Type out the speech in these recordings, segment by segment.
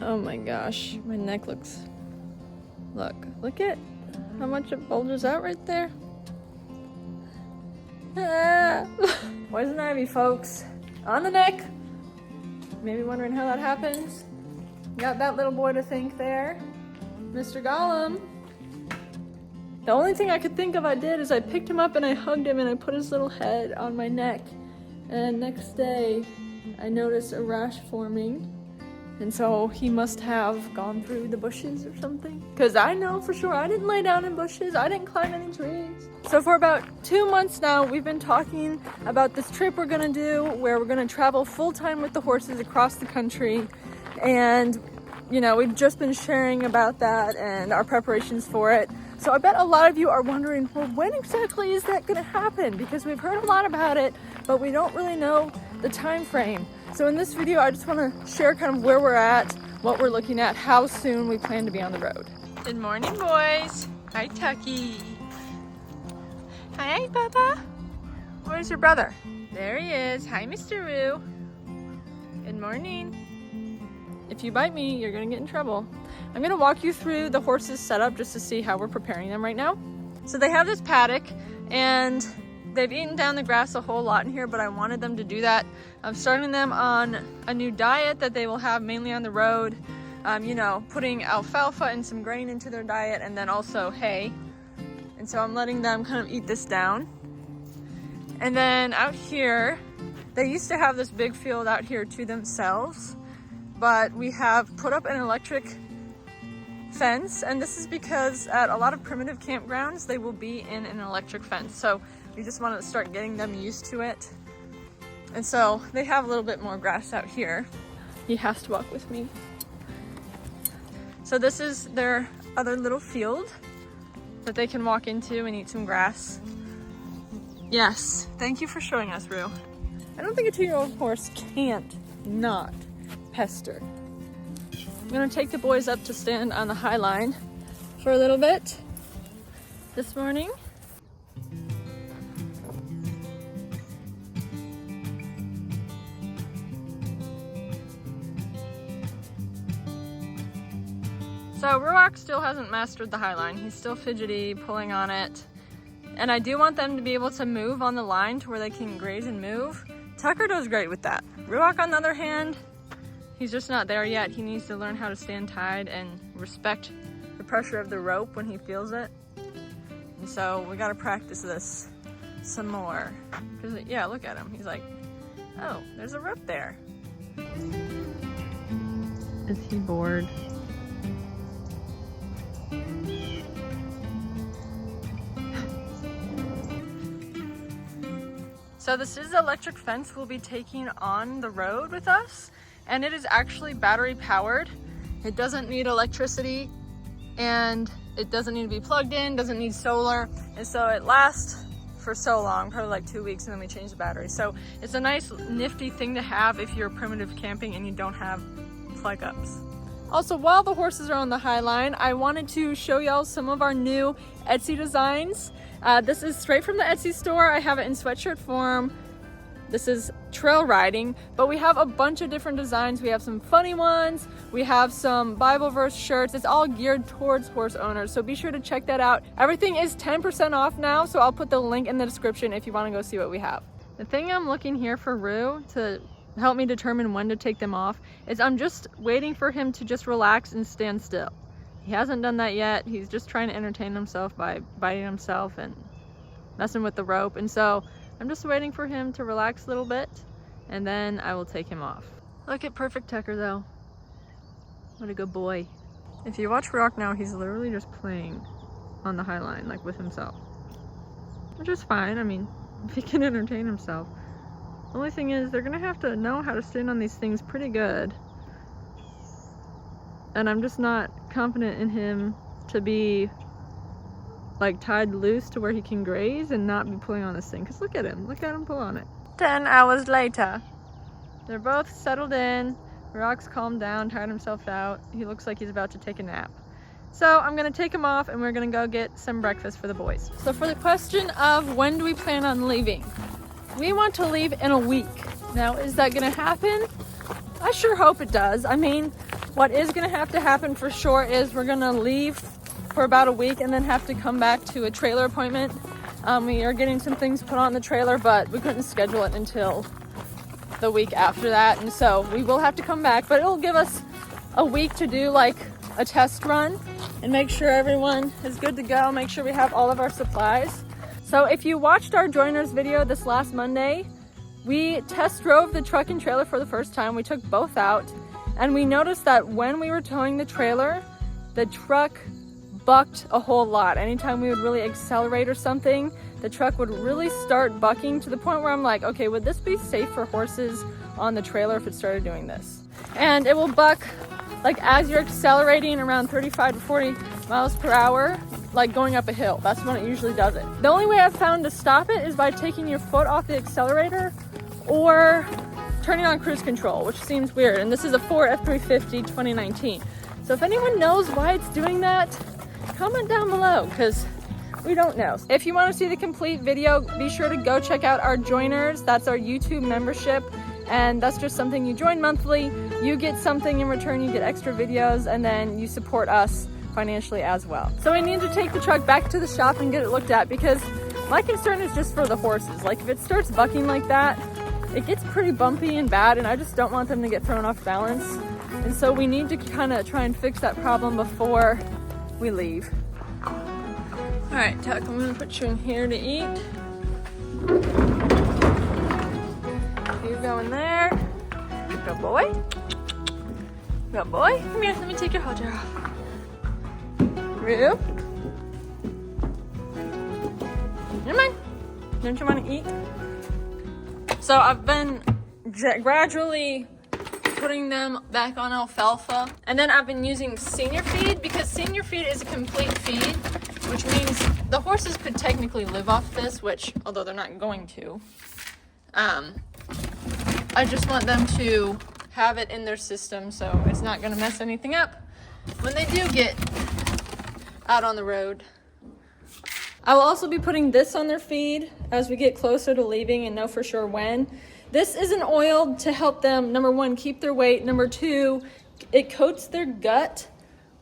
Oh my gosh, my neck looks... Look at how much it bulges out right there. Ah. Poison ivy, folks. On the neck. Maybe wondering how that happens. Got that little boy to think there. Mr. Gollum. The only thing I could think of I did is I picked him up and I hugged him and I put his little head on my neck. And next day, I noticed a rash forming. And so he must have gone through the bushes or something. Because I know for sure I didn't lay down in bushes. I didn't climb any trees. So for about 2 months now, we've been talking about this trip we're gonna do where we're gonna travel full-time with the horses across the country. And, you know, we've just been sharing about that and our preparations for it. So I bet a lot of you are wondering, well, when exactly is that gonna happen? Because we've heard a lot about it, but we don't really know the time frame. So in this video, I just want to share kind of where we're at, what we're looking at, how soon we plan to be on the road. Good morning, boys. Hi, Tucky. Hi, Bubba. Where's your brother? There he is. Hi, Mr. Roo. Good morning. If you bite me, you're going to get in trouble. I'm going to walk you through the horses' setup just to see how we're preparing them right now. So they have this paddock, and they've eaten down the grass a whole lot in here, but I wanted them to do that. I'm starting them on a new diet that they will have mainly on the road. You know, putting alfalfa and some grain into their diet, and then also hay. And so I'm letting them kind of eat this down. And then out here, they used to have this big field out here to themselves, but we have put up an electric fence, and this is because at a lot of primitive campgrounds, they will be in an electric fence. So we just want to start getting them used to it. And so they have a little bit more grass out here. He has to walk with me. So this is their other little field that they can walk into and eat some grass. Yes, thank you for showing us, Roo. I don't think a 2-year-old horse can't not pester. I'm gonna take the boys up to stand on the high line for a little bit this morning. So Ruach still hasn't mastered the high line. He's still fidgety, pulling on it. And I do want them to be able to move on the line to where they can graze and move. Tucker does great with that. Ruach, on the other hand, he's just not there yet. He needs to learn how to stand tied and respect the pressure of the rope when he feels it. And so we gotta practice this some more. Because, yeah, look at him. He's like, oh, there's a rope there. Is he bored? So this is the electric fence we'll be taking on the road with us, and it is actually battery powered. It doesn't need electricity, and it doesn't need to be plugged in, doesn't need solar, and so it lasts for so long, probably like 2 weeks, and then we change the battery. So it's a nice nifty thing to have if you're primitive camping and you don't have plug ups. Also, while the horses are on the high line, I wanted to show y'all some of our new Etsy designs. This is straight from the Etsy store. I have it in sweatshirt form. This is trail riding, but we have a bunch of different designs. We have some funny ones. We have some Bible verse shirts. It's all geared towards horse owners, so be sure to check that out. Everything is 10% off now, so I'll put the link in the description if you want to go see what we have. The thing I'm looking here for Roo to help me determine when to take them off is I'm just waiting for him to just relax and stand still. He hasn't done that yet. He's just trying to entertain himself by biting himself and messing with the rope. And so I'm just waiting for him to relax a little bit, and then I will take him off. Look at perfect Tucker though. What a good boy. If you watch Ruach now, he's literally just playing on the high line, like with himself. Which is fine. I mean, if he can entertain himself. The only thing is they're gonna have to know how to stand on these things pretty good. And I'm just not confident in him to be like tied loose to where he can graze and not be pulling on this thing. Cause look at him pull on it. 10 hours later, they're both settled in. Ruach's calmed down, tired himself out. He looks like he's about to take a nap. So I'm gonna take him off and we're gonna go get some breakfast for the boys. So for the question of when do we plan on leaving? We want to leave in a week. Now, is that gonna happen? I sure hope it does. I mean, What is gonna have to happen for sure is we're gonna leave for about a week and then have to come back to a trailer appointment. We are getting some things put on the trailer, but we couldn't schedule it until the week after that. And so we will have to come back, but it'll give us a week to do like a test run and make sure everyone is good to go, make sure we have all of our supplies. So if you watched our joiners video this last Monday, we test drove the truck and trailer for the first time. We took both out and we noticed that when we were towing the trailer, the truck bucked a whole lot. Anytime we would really accelerate or something, the truck would really start bucking to the point where I'm like, okay, would this be safe for horses on the trailer if it started doing this? And it will buck like as you're accelerating around 35 to 40 miles per hour, like going up a hill. That's when it usually does it. The only way I've found to stop it is by taking your foot off the accelerator or turning on cruise control, which seems weird. And this is a Ford F350 2019. So if anyone knows why it's doing that, comment down below, because we don't know. If you want to see the complete video, be sure to go check out our joiners. That's our YouTube membership. And that's just something you join monthly. You get something in return, you get extra videos, and then you support us financially as well. So I need to take the truck back to the shop and get it looked at, because my concern is just for the horses. Like if it starts bucking like that, it gets pretty bumpy and bad, and I just don't want them to get thrown off balance. And so we need to kind of try and fix that problem before we leave. All right, Tuck, I'm gonna put you in here to eat. You go in there. Good boy. Good boy. Come here, let me take your halter off. Rue? Come on. Don't you want to eat? So I've been gradually putting them back on alfalfa, and then I've been using senior feed, because senior feed is a complete feed, which means the horses could technically live off this, which, although they're not going to, I just want them to have it in their system so it's not going to mess anything up when they do get out on the road. I will also be putting this on their feed as we get closer to leaving and know for sure when. This is an oil to help them, number one, keep their weight. Number two, it coats their gut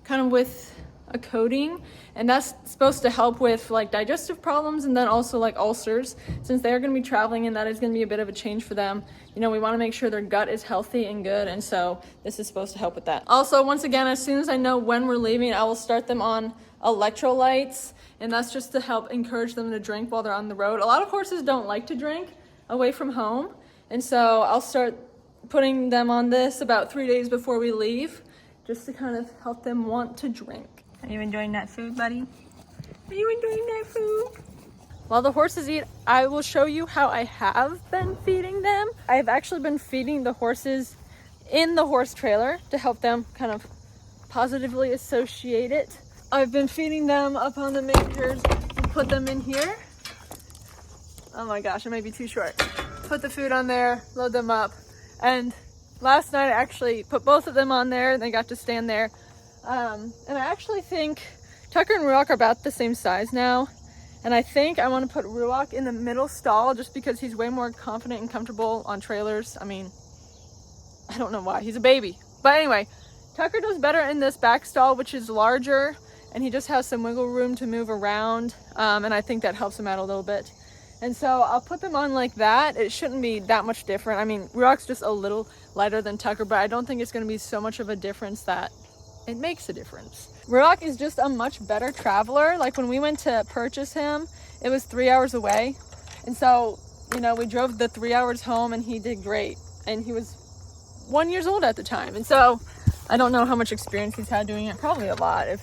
kind of with a coating, and that's supposed to help with like digestive problems and then also like ulcers, since they're going to be traveling and that is going to be a bit of a change for them. You know, we want to make sure their gut is healthy and good, and so this is supposed to help with that. Also, once again, as soon as I know when we're leaving, I will start them on electrolytes, and that's just to help encourage them to drink while they're on the road. A lot of horses don't like to drink away from home, and so I'll start putting them on this about 3 days before we leave, just to kind of help them want to drink. Are you enjoying that food, buddy? Are you enjoying that food? While the horses eat, I will show you how I have been feeding them. I've actually been feeding the horses in the horse trailer to help them kind of positively associate it. I've been feeding them up on the mangers and put them in here. Oh my gosh, it might be too short. Put the food on there, load them up. And last night I actually put both of them on there and they got to stand there. And I actually think Tucker and Ruach are about the same size now. And I think I want to put Ruach in the middle stall just because he's way more confident and comfortable on trailers. I mean, I don't know why. He's a baby. But anyway, Tucker does better in this back stall, which is larger, and he just has some wiggle room to move around. And I think that helps him out a little bit. And so I'll put them on like that. It shouldn't be that much different. I mean, Ruach's just a little lighter than Tucker, but I don't think it's going to be so much of a difference that it makes a difference. Ruach is just a much better traveler. Like when we went to purchase him, it was 3 hours away. And so, you know, we drove the 3 hours home and he did great. And he was 1 year old at the time. And so I don't know how much experience he's had doing it. Probably a lot. If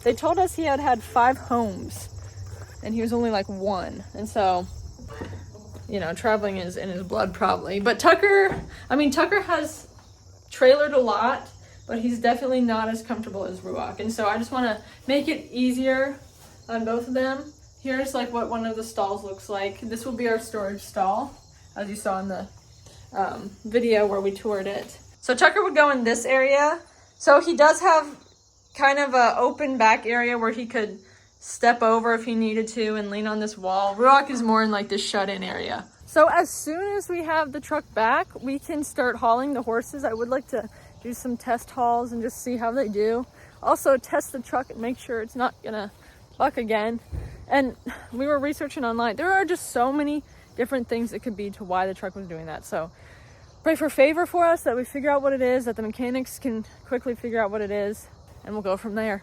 they told us he had 5 homes and he was only like 1. And so, you know, traveling is in his blood probably. But Tucker has trailered a lot, but he's definitely not as comfortable as Ruach. And so I just want to make it easier on both of them. Here's like what one of the stalls looks like. This will be our storage stall, as you saw in the video where we toured it. So Tucker would go in this area. So he does have kind of a open back area where he could step over if he needed to and lean on this wall. Ruach is more in like this shut-in area. So as soon as we have the truck back, we can start hauling the horses. I would like to do some test hauls and just see how they do. Also test the truck and make sure it's not gonna buck again. And we were researching online. There are just so many different things that could be to why the truck was doing that. So pray for favor for us, that we figure out what it is, that the mechanics can quickly figure out what it is, and we'll go from there.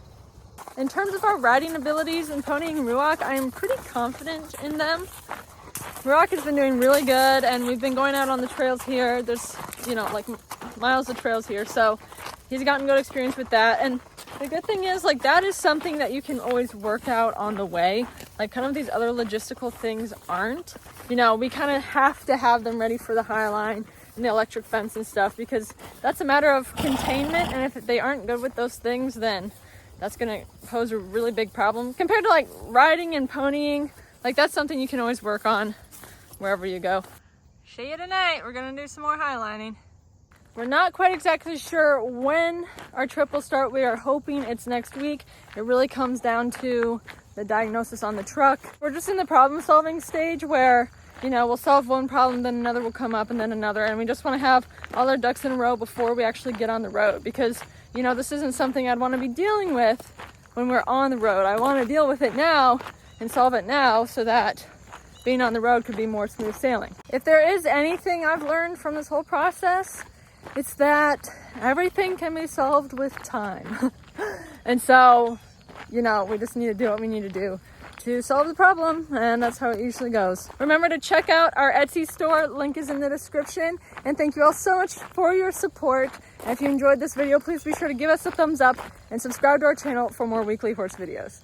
In terms of our riding abilities and ponying Ruach, I am pretty confident in them. Ruach has been doing really good, and we've been going out on the trails here. There's, like miles of trails here, so he's gotten good experience with that. And the good thing is, that is something that you can always work out on the way. Kind of these other logistical things aren't. We kind of have to have them ready for the high line and the electric fence and stuff, because that's a matter of containment, and if they aren't good with those things, then that's gonna pose a really big problem compared to riding and ponying. That's something you can always work on wherever you go. See you tonight. We're gonna do some more highlining. We're not quite exactly sure when our trip will start. We are hoping it's next week. It really comes down to the diagnosis on the truck. We're just in the problem solving stage where we'll solve one problem, then another will come up, and then another, and we just want to have all our ducks in a row before we actually get on the road, because this isn't something I'd want to be dealing with when we're on the road. I want to deal with it now and solve it now, so that being on the road could be more smooth sailing. If there is anything I've learned from this whole process, it's that everything can be solved with time. And so, we just need to do what we need to do to solve the problem, and that's how it usually goes. Remember to check out our Etsy store. Link is in the description. And thank you all so much for your support. And if you enjoyed this video, please be sure to give us a thumbs up and subscribe to our channel for more weekly horse videos.